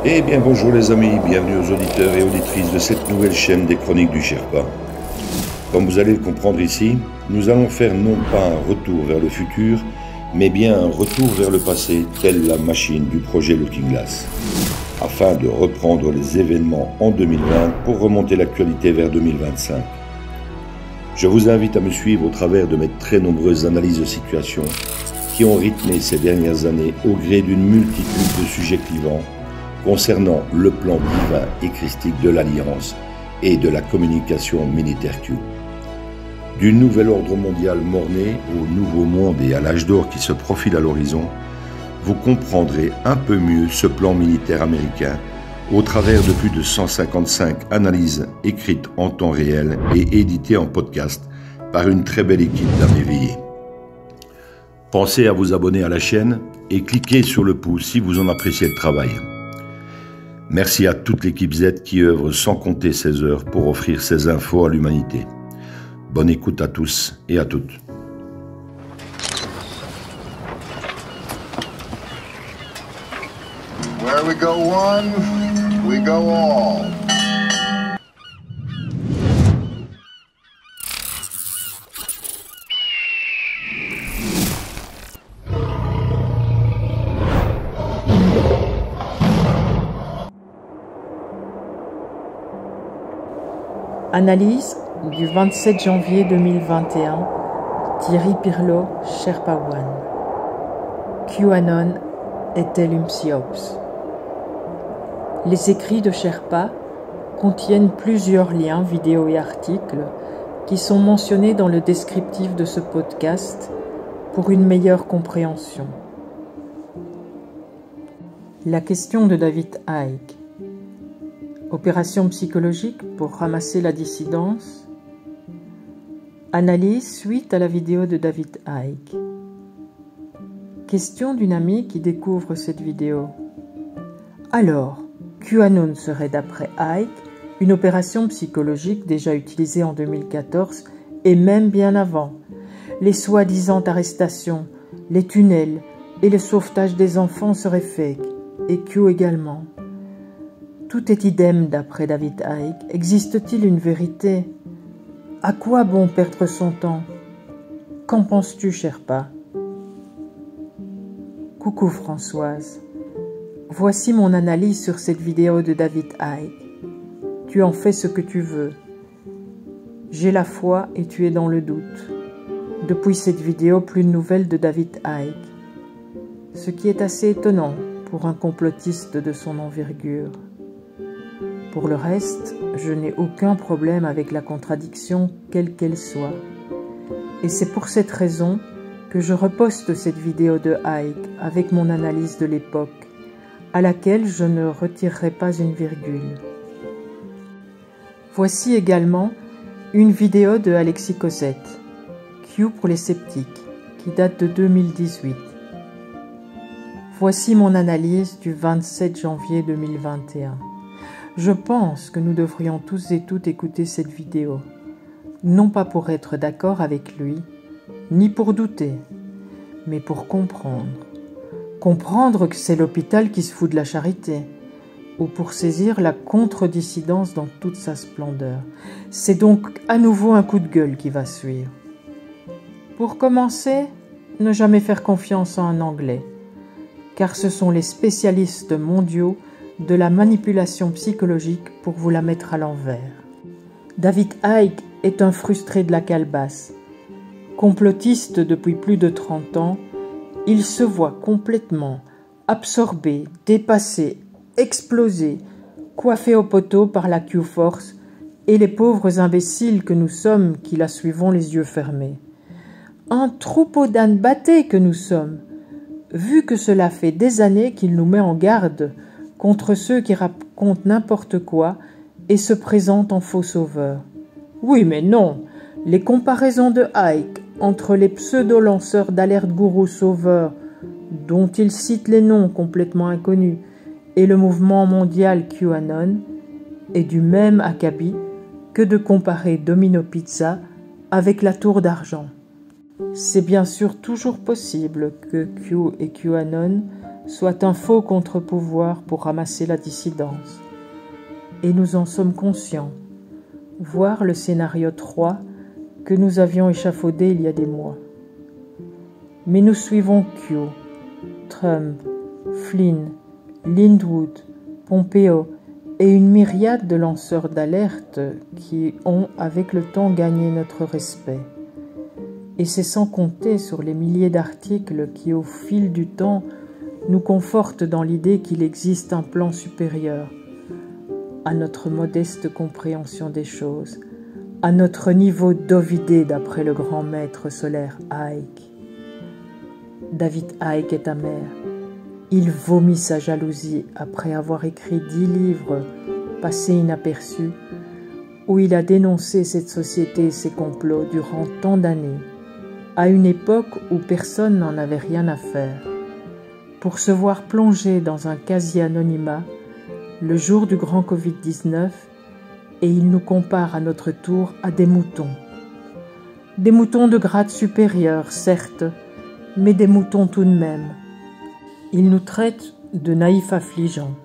Eh bien bonjour les amis, bienvenue aux auditeurs et auditrices de cette nouvelle chaîne des Chroniques du Sherpa. Comme vous allez le comprendre ici, nous allons faire non pas un retour vers le futur, mais bien un retour vers le passé, telle la machine du projet Looking Glass, afin de reprendre les événements en 2020 pour remonter l'actualité vers 2025. Je vous invite à me suivre au travers de mes très nombreuses analyses de situation qui ont rythmé ces dernières années au gré d'une multitude de sujets clivants concernant le plan divin et christique de l'Alliance et de la communication militaire Q. Du nouvel ordre mondial mort-né au nouveau monde et à l'âge d'or qui se profile à l'horizon, vous comprendrez un peu mieux ce plan militaire américain au travers de plus de 155 analyses écrites en temps réel et éditées en podcast par une très belle équipe d'âmes éveillées. Pensez à vous abonner à la chaîne et cliquez sur le pouce si vous en appréciez le travail. Merci à toute l'équipe Z qui œuvre sans compter ses heures pour offrir ces infos à l'humanité. Bonne écoute à tous et à toutes. Where we go one, we go all. Analyse du 27 janvier 2021, Thierry Pirlot, Sherpa One. QAnon et Tellum Siops. Les écrits de Sherpa contiennent plusieurs liens, vidéos et articles qui sont mentionnés dans le descriptif de ce podcast pour une meilleure compréhension. La question de David Icke. Opération psychologique pour ramasser la dissidence. Analyse suite à la vidéo de David Icke. Question d'une amie qui découvre cette vidéo. Alors, QAnon serait d'après Icke une opération psychologique déjà utilisée en 2014 et même bien avant. Les soi-disant arrestations, les tunnels et le sauvetage des enfants seraient fake, et Q également. Tout est idem d'après David Icke. Existe-t-il une vérité? À quoi bon perdre son temps? Qu'en penses-tu, Sherpa? Coucou Françoise. Voici mon analyse sur cette vidéo de David Icke. Tu en fais ce que tu veux. J'ai la foi et tu es dans le doute. Depuis cette vidéo, plus de nouvelles de David Icke. Ce qui est assez étonnant pour un complotiste de son envergure. Pour le reste, je n'ai aucun problème avec la contradiction, quelle qu'elle soit. Et c'est pour cette raison que je reposte cette vidéo de Icke avec mon analyse de l'époque, à laquelle je ne retirerai pas une virgule. Voici également une vidéo de Alexis Cossette, Q pour les sceptiques, qui date de 2018. Voici mon analyse du 27 janvier 2021. Je pense que nous devrions tous et toutes écouter cette vidéo, non pas pour être d'accord avec lui, ni pour douter, mais pour comprendre. Comprendre que c'est l'hôpital qui se fout de la charité, ou pour saisir la contre-dissidence dans toute sa splendeur. C'est donc à nouveau un coup de gueule qui va suivre. Pour commencer, ne jamais faire confiance en un Anglais, car ce sont les spécialistes mondiaux de la manipulation psychologique pour vous la mettre à l'envers. David Icke est un frustré de la calebasse. Complotiste depuis plus de 30 ans, il se voit complètement absorbé, dépassé, explosé, coiffé au poteau par la Q-Force et les pauvres imbéciles que nous sommes qui la suivons les yeux fermés. Un troupeau d'ânes battés que nous sommes, vu que cela fait des années qu'il nous met en garde contre ceux qui racontent n'importe quoi et se présentent en faux sauveurs. Oui, mais non, les comparaisons de Icke entre les pseudo-lanceurs d'alerte gourou sauveurs, dont il cite les noms complètement inconnus, et le mouvement mondial QAnon, est du même acabit que de comparer Domino Pizza avec la Tour d'Argent. C'est bien sûr toujours possible que Q et QAnon soit un faux contre-pouvoir pour ramasser la dissidence. Et nous en sommes conscients, voire le scénario 3 que nous avions échafaudé il y a des mois. Mais nous suivons Q, Trump, Flynn, Lindwood, Pompeo et une myriade de lanceurs d'alerte qui ont avec le temps gagné notre respect. Et c'est sans compter sur les milliers d'articles qui au fil du temps nous confortent dans l'idée qu'il existe un plan supérieur à notre modeste compréhension des choses, à notre niveau d'ovidé d'après le grand maître solaire Icke. David Icke est amer. Il vomit sa jalousie après avoir écrit 10 livres passés inaperçus où il a dénoncé cette société et ses complots durant tant d'années, à une époque où personne n'en avait rien à faire, pour se voir plongé dans un quasi-anonymat le jour du grand Covid-19, et il nous compare à notre tour à des moutons. Des moutons de grade supérieur, certes, mais des moutons tout de même. Il nous traite de naïfs affligeants.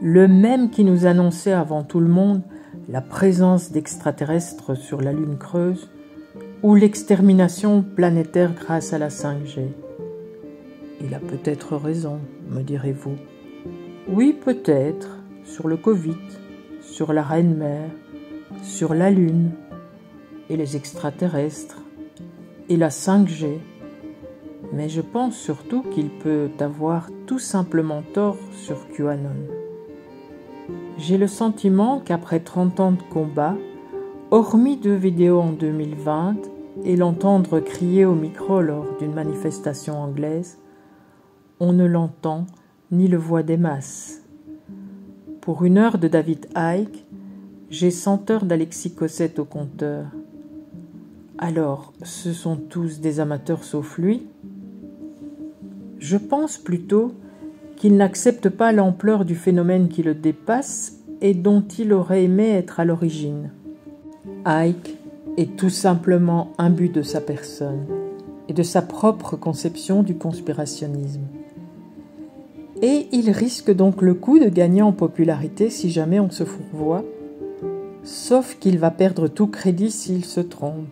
Le même qui nous annonçait avant tout le monde la présence d'extraterrestres sur la Lune creuse ou l'extermination planétaire grâce à la 5G. Il a peut-être raison, me direz-vous. Oui, peut-être, sur le Covid, sur la Reine-Mère, sur la Lune, et les extraterrestres, et la 5G. Mais je pense surtout qu'il peut avoir tout simplement tort sur QAnon. J'ai le sentiment qu'après 30 ans de combat, hormis 2 vidéos en 2020 et l'entendre crier au micro lors d'une manifestation anglaise, on ne l'entend ni le voit des masses. Pour 1 heure de David Icke, j'ai 100 heures d'Alexis Cossette au compteur. Alors, ce sont tous des amateurs sauf lui? Je pense plutôt qu'il n'accepte pas l'ampleur du phénomène qui le dépasse et dont il aurait aimé être à l'origine. Icke est tout simplement imbu de sa personne et de sa propre conception du conspirationnisme. Et il risque donc le coup de gagner en popularité si jamais on se fourvoie, sauf qu'il va perdre tout crédit s'il se trompe.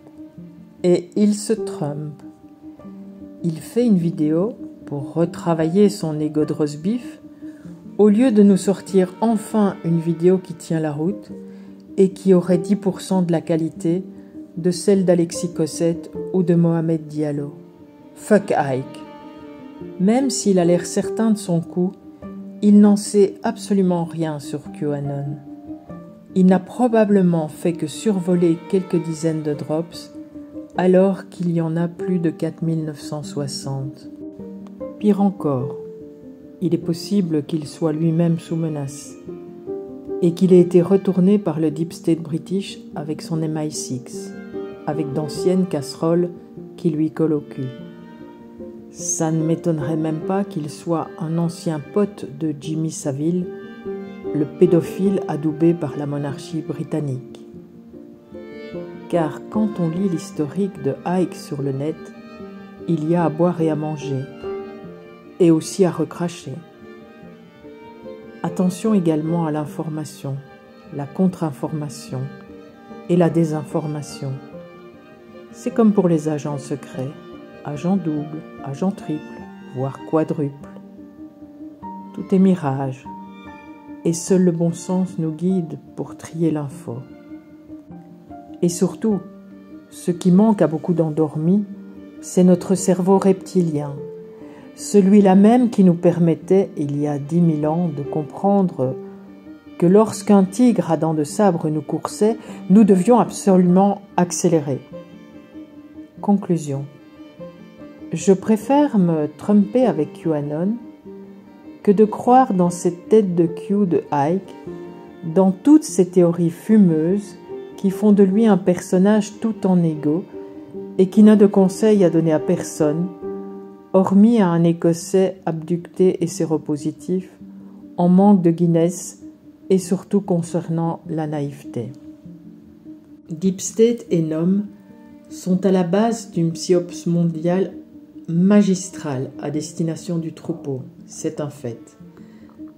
Et il se trompe. Il fait une vidéo pour retravailler son ego de roast-beef, au lieu de nous sortir enfin une vidéo qui tient la route et qui aurait 10% de la qualité de celle d'Alexis Cossette ou de Mohamed Diallo. Fuck Icke. Même s'il a l'air certain de son coup, il n'en sait absolument rien sur QAnon. Il n'a probablement fait que survoler quelques dizaines de drops, alors qu'il y en a plus de 4960. Pire encore, il est possible qu'il soit lui-même sous menace et qu'il ait été retourné par le Deep State British avec son MI6, avec d'anciennes casseroles qui lui collent au cul. Ça ne m'étonnerait même pas qu'il soit un ancien pote de Jimmy Savile, le pédophile adoubé par la monarchie britannique. Car quand on lit l'historique de Icke sur le net, il y a à boire et à manger, et aussi à recracher. Attention également à l'information, la contre-information et la désinformation. C'est comme pour les agents secrets, agents doubles, agents triples, voire quadruples. Tout est mirage, et seul le bon sens nous guide pour trier l'info. Et surtout, ce qui manque à beaucoup d'endormis, c'est notre cerveau reptilien, celui-là même qui nous permettait, il y a 10 000 ans, de comprendre que lorsqu'un tigre à dents de sabre nous coursait, nous devions absolument accélérer. Conclusion. Je préfère me tromper avec QAnon que de croire dans cette tête de Q de Icke, dans toutes ces théories fumeuses qui font de lui un personnage tout en égo et qui n'a de conseils à donner à personne, hormis à un Écossais abducté et séropositif, en manque de Guinness et surtout concernant la naïveté. Deep State et NOM sont à la base d'une psyops mondiale magistral à destination du troupeau, c'est un fait.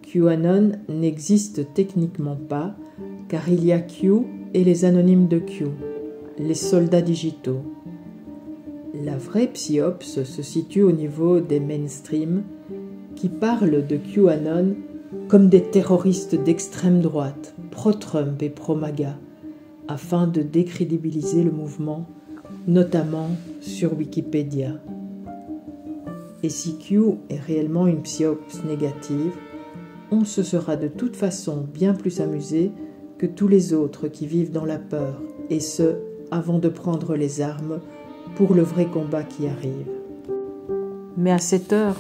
QAnon n'existe techniquement pas, car il y a Q et les anonymes de Q, les soldats digitaux. La vraie psyops se situe au niveau des mainstream qui parlent de QAnon comme des terroristes d'extrême droite, pro-Trump et pro-MAGA, afin de décrédibiliser le mouvement, notamment sur Wikipédia. Et si Q est réellement une psyops négative, on se sera de toute façon bien plus amusé que tous les autres qui vivent dans la peur, et ce, avant de prendre les armes pour le vrai combat qui arrive. Mais à cette heure,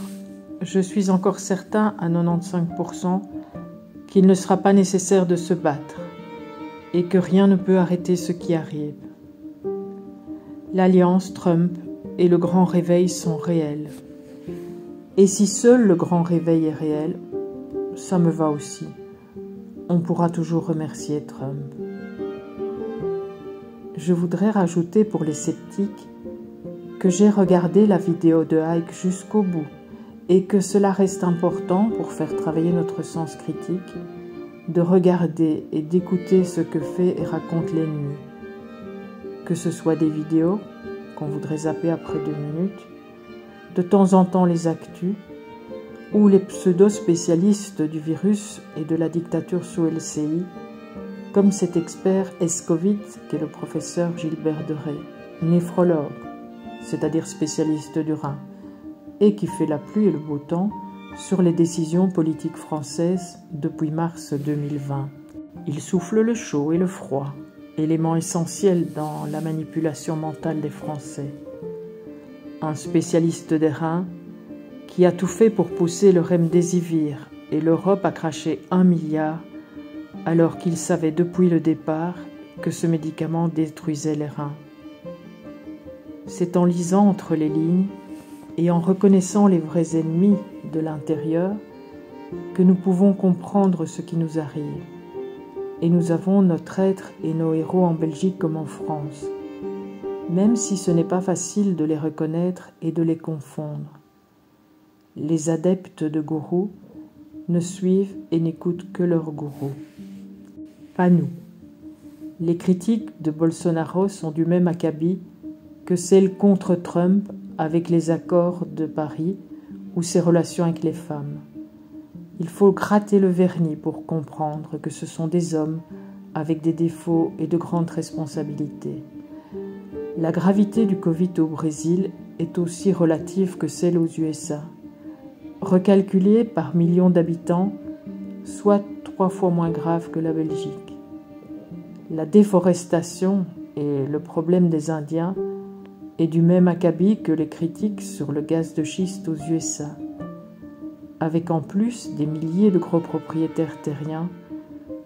je suis encore certain à 95% qu'il ne sera pas nécessaire de se battre et que rien ne peut arrêter ce qui arrive. L'alliance Trump et le grand réveil sont réels. Et si seul le grand réveil est réel, ça me va aussi. On pourra toujours remercier Trump. Je voudrais rajouter pour les sceptiques que j'ai regardé la vidéo de Ike jusqu'au bout et que cela reste important pour faire travailler notre sens critique, de regarder et d'écouter ce que fait et raconte l'ennemi. Que ce soit des vidéos, qu'on voudrait zapper après 2 minutes, de temps en temps les actus, ou les pseudo-spécialistes du virus et de la dictature sous LCI, comme cet expert ex-Covid qu'est le professeur Gilbert Deray, néphrologue, c'est-à-dire spécialiste du rein, et qui fait la pluie et le beau temps sur les décisions politiques françaises depuis mars 2020. Il souffle le chaud et le froid, éléments essentiels dans la manipulation mentale des Français. Un spécialiste des reins qui a tout fait pour pousser le remdesivir, et l'Europe a craché 1 milliard alors qu'il savait depuis le départ que ce médicament détruisait les reins. C'est en lisant entre les lignes et en reconnaissant les vrais ennemis de l'intérieur que nous pouvons comprendre ce qui nous arrive. Et nous avons notre être et nos héros en Belgique comme en France, même si ce n'est pas facile de les reconnaître et de les confondre. Les adeptes de gourous ne suivent et n'écoutent que leur gourou. Pas nous. Les critiques de Bolsonaro sont du même acabit que celles contre Trump avec les accords de Paris ou ses relations avec les femmes. Il faut gratter le vernis pour comprendre que ce sont des hommes avec des défauts et de grandes responsabilités. La gravité du Covid au Brésil est aussi relative que celle aux USA. Recalculée par millions d'habitants, soit 3 fois moins grave que la Belgique. La déforestation et le problème des Indiens est du même acabit que les critiques sur le gaz de schiste aux USA, avec en plus des milliers de gros propriétaires terriens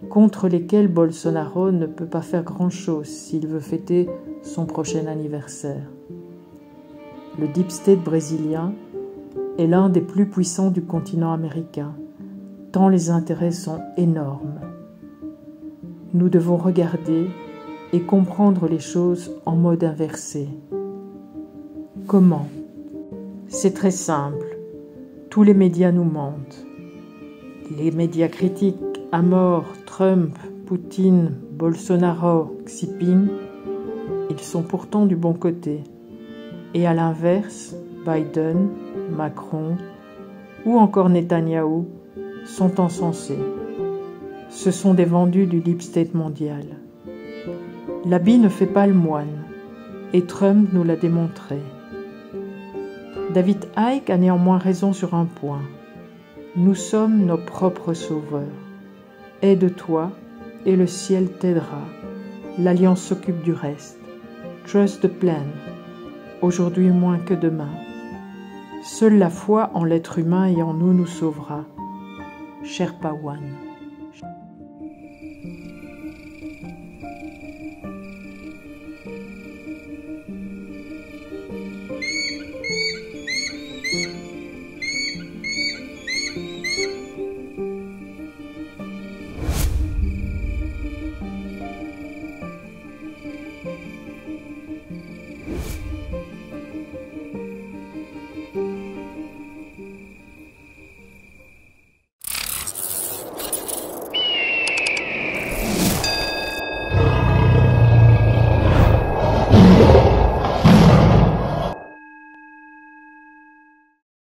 contre lesquels Bolsonaro ne peut pas faire grand-chose s'il veut fêter son prochain anniversaire. Le Deep State brésilien est l'un des plus puissants du continent américain, tant les intérêts sont énormes. Nous devons regarder et comprendre les choses en mode inversé. Comment? C'est très simple. Tous les médias nous mentent. Les médias critiques à mort Trump, Poutine, Bolsonaro, Xi Jinping, ils sont pourtant du bon côté. Et à l'inverse, Biden, Macron ou encore Netanyahou sont encensés. Ce sont des vendus du Deep State mondial. L'habit ne fait pas le moine, et Trump nous l'a démontré. David Icke a néanmoins raison sur un point. Nous sommes nos propres sauveurs. Aide-toi et le ciel t'aidera. L'Alliance s'occupe du reste. Trust the plan. Aujourd'hui moins que demain. Seule la foi en l'être humain et en nous nous sauvera. Sherpa One.